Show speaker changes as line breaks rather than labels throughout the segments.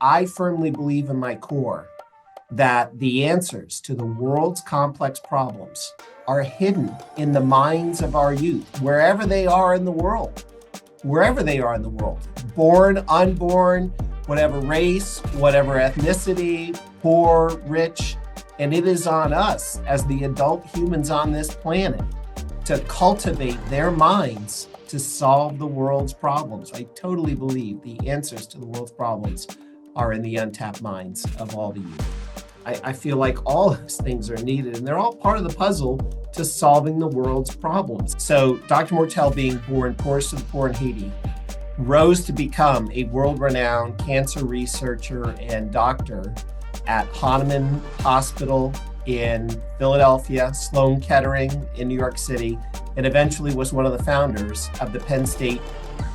I firmly believe in my core that the answers to the world's complex problems are hidden in the minds of our youth, wherever they are in the world, born, unborn, whatever race, whatever ethnicity, poor, rich. And it is on us as the adult humans on this planet to cultivate their minds to solve the world's problems. I totally believe the answers to the world's problems are in the untapped minds of all the youth. I feel like all those things are needed, and they're all part of the puzzle to solving the world's problems. So Dr. Mortel, being born poorest of the poor in Haiti, rose to become a world-renowned cancer researcher and doctor at Hahnemann Hospital in Philadelphia, Sloan Kettering in New York City, and eventually was one of the founders of the Penn State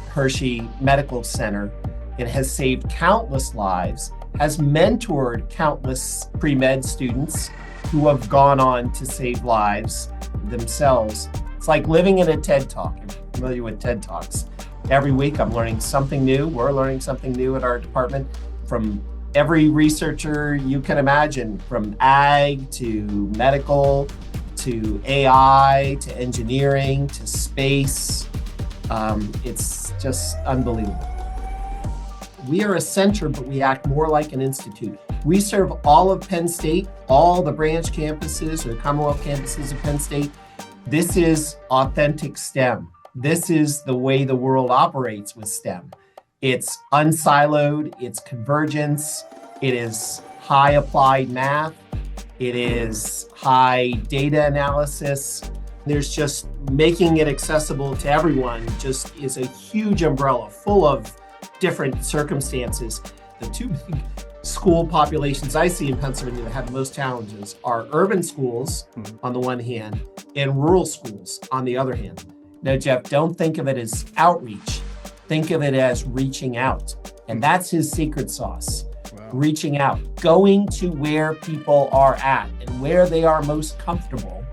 Hershey Medical Center. It has saved countless lives, has mentored countless pre-med students who have gone on to save lives themselves. It's like living in a TED Talk. If you're familiar with TED Talks. Every week I'm learning something new. We're learning something new at our department from every researcher you can imagine, from ag to medical, to AI, to engineering, to space. It's just unbelievable. We are a center, but we act more like an institute. We serve all of Penn State, all the branch campuses or Commonwealth campuses of Penn State. This is authentic STEM. This is the way the world operates with STEM. It's unsiloed, it's convergence, it is high applied math, it is high data analysis. There's just making it accessible to everyone just is a huge umbrella full of different circumstances. The two big school populations I see in Pennsylvania that have the most challenges are urban schools on the one hand and rural schools on the other hand. Now, Jeff, don't think of it as outreach. Think of it as reaching out. And that's his secret sauce. Wow. Reaching out, going to where people are at and where they are most comfortable.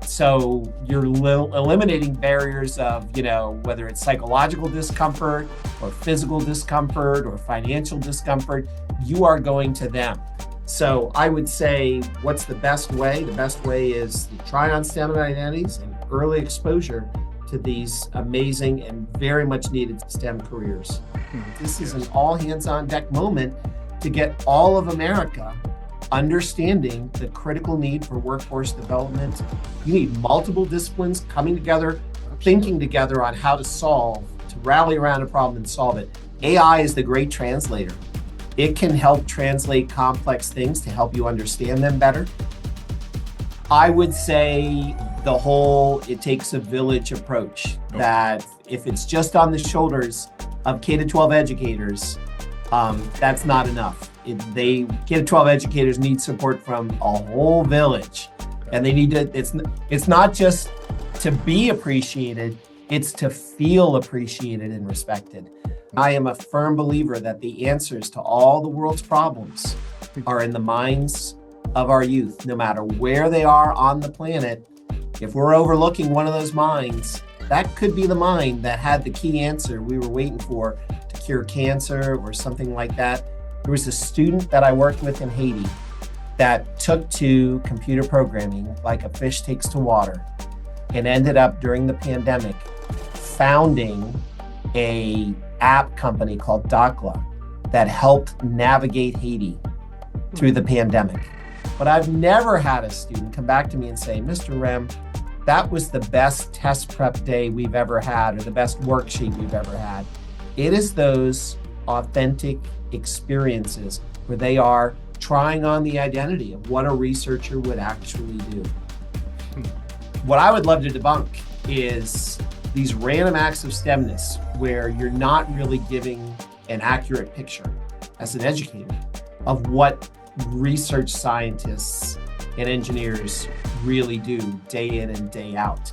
So you're eliminating barriers of, whether it's psychological discomfort or physical discomfort or financial discomfort, you are going to them. So I would say, what's the best way? The best way is to try on STEM identities and early exposure to these amazing and very much needed STEM careers. This is an all hands on deck moment to get all of America understanding the critical need for workforce development. You need multiple disciplines coming together, thinking together on how to rally around a problem and solve it. AI is the great translator. It can help translate complex things to help you understand them better. I would say it takes a village approach, that if it's just on the shoulders of K-12 educators, that's not enough. K-12 educators need support from a whole village, and they need to. It's not just to be appreciated; it's to feel appreciated and respected. I am a firm believer that the answers to all the world's problems are in the minds of our youth, no matter where they are on the planet. If we're overlooking one of those minds, that could be the mind that had the key answer we were waiting for to cure cancer or something like that. There was a student that I worked with in Haiti that took to computer programming like a fish takes to water and ended up during the pandemic founding a app company called Dakla that helped navigate Haiti through the pandemic. But I've never had a student come back to me and say, Mr. Rem, that was the best test prep day we've ever had or the best worksheet we've ever had. It is those authentic experiences where they are trying on the identity of what a researcher would actually do. What I would love to debunk is these random acts of STEMness where you're not really giving an accurate picture as an educator of what research scientists and engineers really do day in and day out.